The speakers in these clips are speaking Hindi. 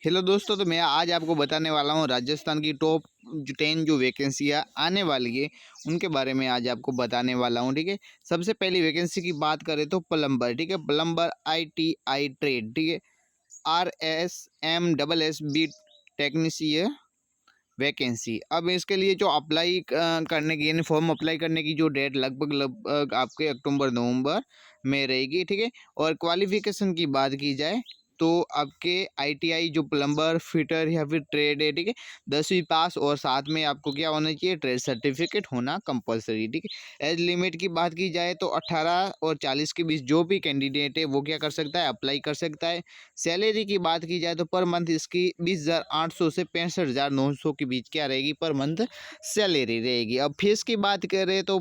हेलो दोस्तों, तो मैं आज आपको बताने वाला हूँ राजस्थान की टॉप 10 जो वैकेंसियाँ आने वाली है उनके बारे में आज आपको बताने वाला हूँ। ठीक है, सबसे पहली वैकेंसी की बात करें तो प्लम्बर। ठीक है, प्लम्बर ITI ट्रेड। ठीक है, RSMSSB टेक्नीशियन वैकेंसी। अब इसके लिए जो अप्लाई करने की यानी फॉर्म अप्लाई करने की जो डेट लगभग लगभग आपके अक्टूबर नवंबर में रहेगी। ठीक है, और क्वालिफिकेशन की बात की जाए तो आपके ITI जो प्लम्बर फिटर या फिर ट्रेड है, ठीक है, 10वीं पास और साथ में आपको क्या होना चाहिए, ट्रेड सर्टिफिकेट होना कंपलसरी। ठीक है, एज लिमिट की बात की जाए तो 18 और 40 के बीच जो भी कैंडिडेट है वो क्या कर सकता है, अप्लाई कर सकता है। सैलरी की बात की जाए तो पर मंथ इसकी 20,800 से 65,900 के बीच क्या रहेगी, पर मंथ सैलरी रहेगी। अब फीस की बात करें तो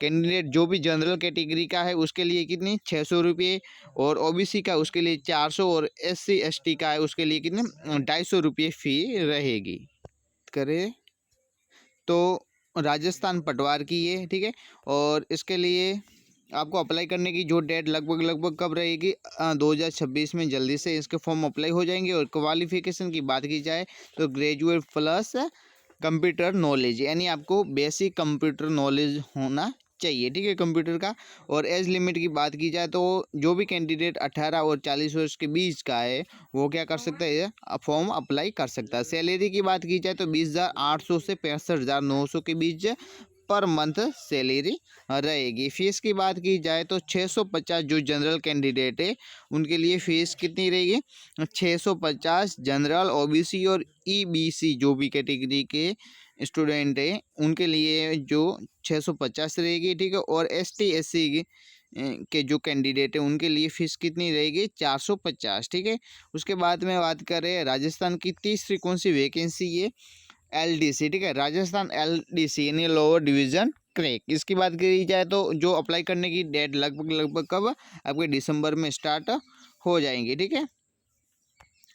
कैंडिडेट जो भी जनरल कैटेगरी का है उसके लिए कितनी 600 रुपये, और OBC का उसके लिए 400, और SC ST का है उसके लिए कितने 250 रुपये फ़ी रहेगी। करें तो राजस्थान पटवार की ये, ठीक है, और इसके लिए आपको अप्लाई करने की जो डेट लगभग लगभग कब रहेगी, 2026 में जल्दी से इसके फॉर्म अप्लाई हो जाएंगे। और क्वालिफिकेशन की बात की जाए तो ग्रेजुएट प्लस कंप्यूटर नॉलेज, यानी आपको बेसिक कंप्यूटर नॉलेज होना चाहिए। ठीक है, कंप्यूटर का। और एज लिमिट की बात की जाए तो जो भी कैंडिडेट 18 और 40 वर्ष के बीच का है वो क्या कर सकता है, फॉर्म अप्लाई कर सकता है। सैलरी की बात की जाए तो 20,800 से 65,900 के बीच पर मंथ सैलरी रहेगी। फ़ीस की बात की जाए तो 650 जो जनरल कैंडिडेट है उनके लिए फ़ीस कितनी रहेगी, 650 जनरल, OBC और EBC जो भी कैटेगरी के स्टूडेंट हैं उनके लिए जो 650 रहेगी। ठीक है, और ST SC के जो कैंडिडेट है उनके लिए फ़ीस कितनी रहेगी, 450। ठीक है, उसके बाद में बात करें राजस्थान की तीसरी कौन सी वैकेंसी है, LDC। ठीक है, राजस्थान LDC यानी लोअर डिवीजन क्रैक। इसकी बात करी जाए तो जो अप्लाई करने की डेट लगभग लगभग कब आपके दिसंबर में स्टार्ट हो जाएंगी। ठीक है,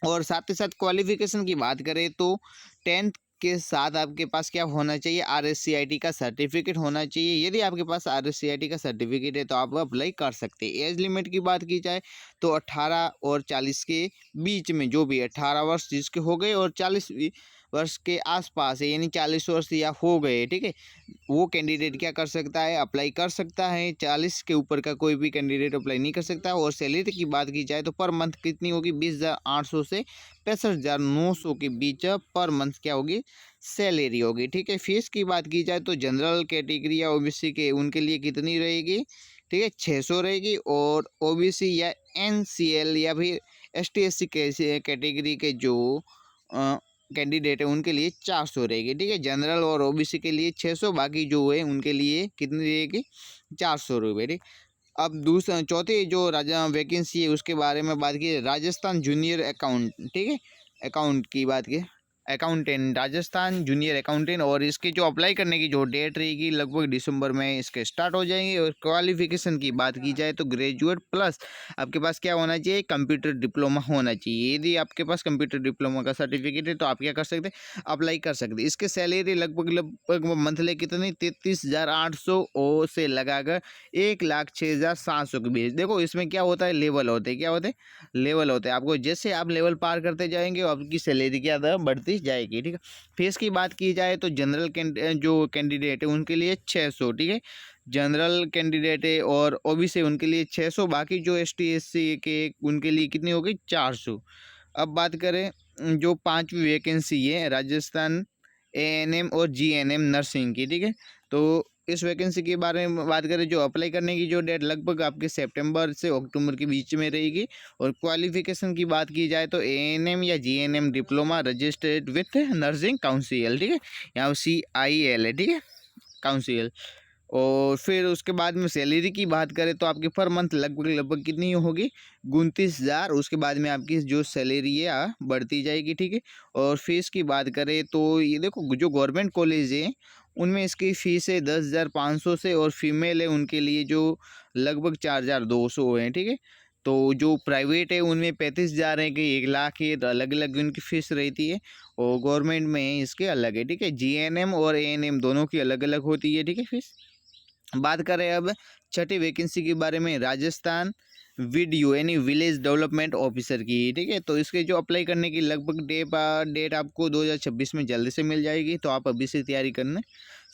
और साथ ही साथ क्वालिफिकेशन की बात करें तो 10th के साथ आपके पास क्या होना चाहिए, RSCIT का सर्टिफिकेट होना चाहिए। यदि आपके पास RSCIT का सर्टिफिकेट है तो आप अप्लाई कर सकते हैं। एज लिमिट की बात की जाए तो 18 और 40 के बीच में जो भी 18 वर्ष जिसके हो गए और 40 वर्ष के आसपास है यानी 40 वर्ष या हो गए, ठीक है, वो कैंडिडेट क्या कर सकता है, अप्लाई कर सकता है। 40 के ऊपर का कोई भी कैंडिडेट अप्लाई नहीं कर सकता। और सैलरी की बात की जाए तो पर मंथ कितनी होगी, 20,800 से 65,900 के बीच पर मंथ क्या होगी, सैलरी होगी। ठीक है, फीस की बात की जाए तो जनरल कैटेगरी या OBC के उनके लिए कितनी रहेगी, ठीक है, 600 रहेगी। और OBC या NCL या फिर ST SC कैटेगरी के जो कैंडिडेट है उनके लिए 400 रहेगी। ठीक है, जनरल और OBC के लिए 600, बाकी जो है उनके लिए कितनी रहेगी, 400 रुपये। ठीक, अब दूसरा चौथी जो राजा वैकेंसी है उसके बारे में बात की, राजस्थान जूनियर अकाउंट। ठीक है, अकाउंट की बात की, अकाउंटेंट, राजस्थान जूनियर अकाउंटेंट। और इसके जो अप्लाई करने की जो डेट रहेगी लगभग दिसंबर में इसके स्टार्ट हो जाएंगे। और क्वालिफिकेशन की बात की जाए तो ग्रेजुएट प्लस आपके पास क्या होना चाहिए, कंप्यूटर डिप्लोमा होना चाहिए। यदि आपके पास कंप्यूटर डिप्लोमा का सर्टिफिकेट है तो आप क्या कर सकते हैं, अप्लाई कर सकते हैं। इसके सैलरी लगभग लगभग मंथली कितनी 33,800 से लगाकर 1,06,700 के बीच। देखो इसमें क्या होता है, लेवल होते हैं, क्या होते हैं, लेवल होते हैं। आपको जैसे आप लेवल पार करते जाएंगे आपकी सैलरी क्या है, बढ़ती जाएगी। ठीक है, फीस की बात की जाए तो जनरल जो कैंडिडेट है उनके लिए 600। ठीक है, जनरल कैंडिडेट है और OBC उनके लिए 600, बाकी जो ST SC के उनके लिए कितनी होगी, 400। अब बात करें जो पांचवी वैकेंसी है राजस्थान ANM और GNM नर्सिंग की। ठीक है, तो इस वैकेंसी के बारे में बात करें, जो अप्लाई करने की जो डेट लगभग आपके सितंबर से अक्टूबर के बीच में रहेगी। और क्वालिफिकेशन की बात की जाए तो ANM या GNM diploma registered with nursing council. ठीक है, यहाँ CIL है। ठीक है, काउंसिल। और फिर उसके बाद में सैलरी की बात करें तो आपकी पर मंथ लगभग लगभग कितनी होगी, 29,000। उसके बाद में आपकी जो सैलरी है बढ़ती जाएगी। ठीक है, और फीस की बात करें तो ये देखो जो गवर्नमेंट कॉलेज है उनमें इसकी फ़ीस है 10,500 से, और फीमेल है उनके लिए जो लगभग 4,200 है। ठीक है, तो जो प्राइवेट है उनमें 35,000 है कि 1,00,000 है, तो अलग अलग उनकी फ़ीस रहती है। और गवर्नमेंट में इसके अलग है। ठीक है, GNM और ANM दोनों की अलग अलग होती है। ठीक है, फीस। बात करें अब छठी वैकेंसी के बारे में, राजस्थान वीडियो यानी विलेज डेवलपमेंट ऑफिसर की, ठीक है। तो इसके जो अप्लाई करने की लगभग डेट आपको 2026 में जल्दी से मिल जाएगी, तो आप अभी से तैयारी करने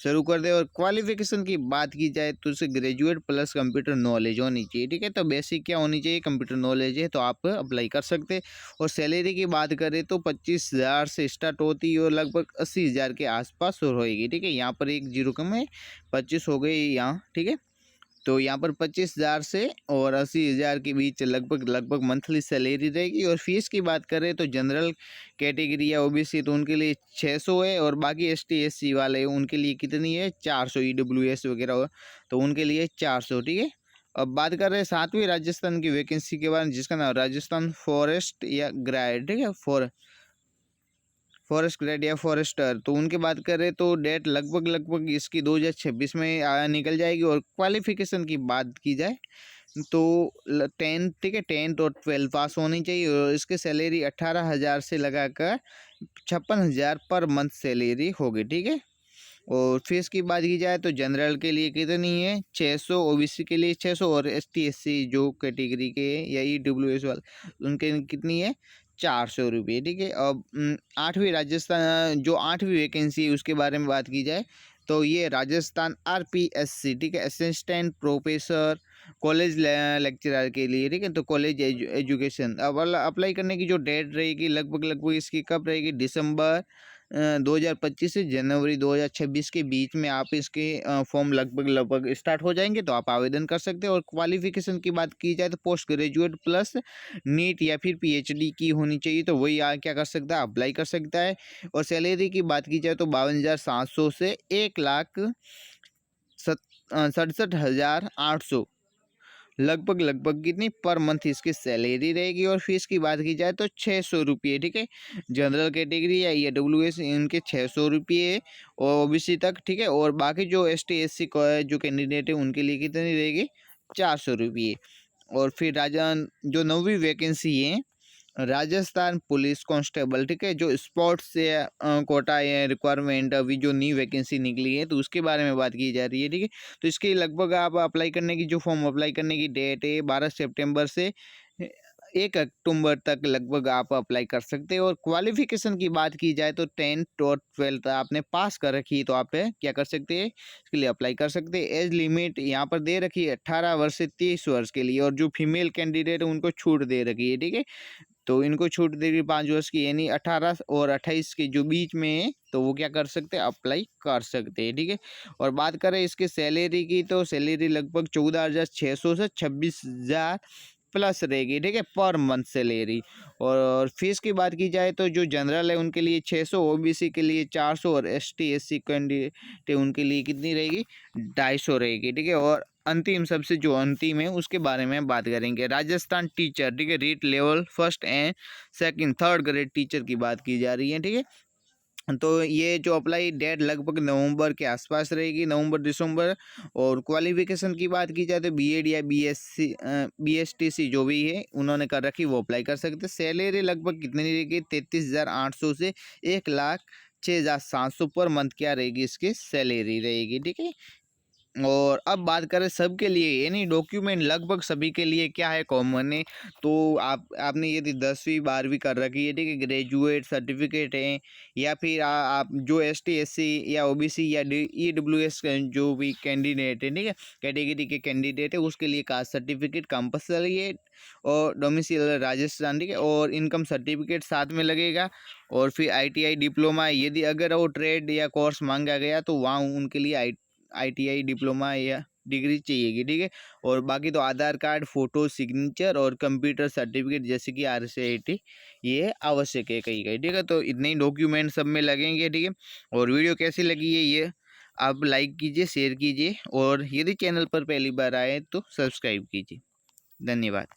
शुरू कर दें। और क्वालिफिकेशन की बात की जाए तो उसे ग्रेजुएट प्लस कंप्यूटर नॉलेज होनी चाहिए, ठीक है। तो बेसिक क्या होनी चाहिए, कंप्यूटर नॉलेज है तो आप अप्लाई कर सकते हैं। और सैलरी की बात करें तो 25,000 से स्टार्ट होती है और लगभग 80,000 के आसपास और होएगी, ठीक है। यहाँ पर एक जीरो कम है, 25 हो गई यहाँ, ठीक है। तो यहाँ पर 25,000 से और 80,000 के बीच लगभग मंथली सैलरी रहेगी। और फीस की बात करें तो जनरल कैटेगरी या ओबीसी तो उनके लिए 600 है, और बाकी एसटी एससी वाले उनके लिए कितनी है, 400। ईडब्ल्यूएस वगैरह हो तो उनके लिए 400, ठीक है। अब बात कर रहे हैं 7वीं राजस्थान की वैकेंसी के बारे में, जिसका नाम राजस्थान फॉरेस्ट या ग्राइड, ठीक है, फॉरेस्ट ग्रेड या फॉरेस्टर। तो उनकी बात करें तो डेट लगभग इसकी 2026 में निकल जाएगी। और क्वालिफिकेशन की बात की जाए तो 10th, ठीक है, 10th और 12th पास होनी चाहिए। और इसके सैलरी 18,000 से लगाकर 56,000 पर मंथ सैलरी होगी, ठीक है। और फीस की बात की जाए तो जनरल के लिए कितनी है, 600, ओबीसी के लिए 600, और एसटी एससी जो कैटेगरी के या ईडब्ल्यूएस वाले उनके कितनी है, 400 रुपये, ठीक है। अब 8वीं राजस्थान जो 8वीं वैकेंसी है उसके बारे में बात की जाए तो ये राजस्थान आरपीएससी, ठीक है, असिस्टेंट प्रोफेसर कॉलेज लेक्चरर के लिए, ठीक है। तो कॉलेज एजुकेशन अब अप्लाई करने की जो डेट रहेगी लगभग इसकी कब रहेगी, दिसंबर 2025 से जनवरी 2026 के बीच में आप इसके फॉर्म लगभग स्टार्ट हो जाएंगे, तो आप आवेदन कर सकते हैं। और क्वालिफिकेशन की बात की जाए तो पोस्ट ग्रेजुएट प्लस नीट या फिर पीएचडी की होनी चाहिए, तो वही क्या कर सकता है, अप्लाई कर सकता है। और सैलरी की बात की जाए तो 52,700 से 1,67,800 लगभग कितनी पर मंथ इसकी सैलरी रहेगी। और फीस की बात की जाए तो 600 रुपये, ठीक है। जनरल कैटेगरी या ईडब्ल्यूएस इनके 600 रुपये और ओबीसी तक, ठीक है। और बाकी जो एसटी एससी जो कैंडिडेट है उनके लिए कितनी रहेगी, 400 रुपये। और फिर जो 9वीं वैकेंसी है राजस्थान पुलिस कांस्टेबल, ठीक है, जो स्पोर्ट्स से कोटा है रिक्वायरमेंट, अभी जो नई वैकेंसी निकली है तो उसके बारे में बात की जा रही है, ठीक है। तो इसकी लगभग आप अप्लाई करने की जो फॉर्म अप्लाई करने की डेट है 12 सितंबर से 1 अक्टूबर तक लगभग आप अप्लाई कर सकते हैं। और क्वालिफिकेशन की बात की जाए तो 10th और 12th आपने पास कर रखी है तो आप क्या कर सकते हैं, इसके लिए अप्लाई कर सकते हैं। एज लिमिट यहाँ पर दे रखी है 18 वर्ष से 30 वर्ष के लिए, और जो फीमेल कैंडिडेट है उनको छूट दे रखी है, ठीक है। तो इनको छूट देगी 5 वर्ष की, यानी 18 और 28 के जो बीच में है तो वो क्या कर सकते हैं, अप्लाई कर सकते हैं, ठीक है। और बात करें इसके सैलरी की तो सैलरी लगभग 14,600 से 26,000 प्लस रहेगी, ठीक है, पर मंथ सैलरी। और फीस की बात की जाए तो जो जनरल है उनके लिए 600, ओबीसी के लिए 400, और एसटी एससी कैंडिडेट है उनके लिए कितनी रहेगी, 250 रहेगी, ठीक है। और अंतिम सबसे जो अंतिम है उसके बारे में बात करेंगे, राजस्थान टीचर, ठीक है, REET level 1st and 2nd 3rd grade teacher की बात की जा रही है, ठीक है। तो ये जो अप्लाई डेट लगभग नवंबर के आसपास रहेगी, नवंबर दिसंबर। और क्वालिफिकेशन की बात की जाए तो बीएड या बीएससी बीएसटीसी जो भी है उन्होंने कर रखी वो अप्लाई कर सकते हैं। सैलरी लगभग कितनी रहेगी, 33,800 से 1,06,700 पर मंथ क्या रहेगी, इसकी सैलरी रहेगी, ठीक है। और अब बात करें सबके लिए, यानी डॉक्यूमेंट लगभग सभी के लिए क्या है कॉमन है। तो आपने यदि 10वीं 12वीं कर रखी है, ठीक है, ग्रेजुएट सर्टिफिकेट है, या फिर आप जो एसटी एससी या ओबीसी या ईडब्ल्यूएस जो भी कैंडिडेट है, ठीक है, कैटेगरी के कैंडिडेट है उसके लिए कास्ट सर्टिफिकेट कंपलसरी है। और डोमिसाइल राजस्थान, ठीक है, और इनकम सर्टिफिकेट साथ में लगेगा। और फिर आईटीआई डिप्लोमा, यदि अगर वो ट्रेड या कोर्स मांगा गया तो वहाँ उनके लिए आईटीआई डिप्लोमा या डिग्री चाहिएगी, ठीक है। और बाकी तो आधार कार्ड, फोटो, सिग्नेचर और कंप्यूटर सर्टिफिकेट जैसे कि आरसीआईटी ये आवश्यक है कहीं, ठीक है। तो इतने ही डॉक्यूमेंट सब में लगेंगे, ठीक है। और वीडियो कैसी लगी है ये आप लाइक कीजिए, शेयर कीजिए, और यदि चैनल पर पहली बार आए तो सब्सक्राइब कीजिए। धन्यवाद।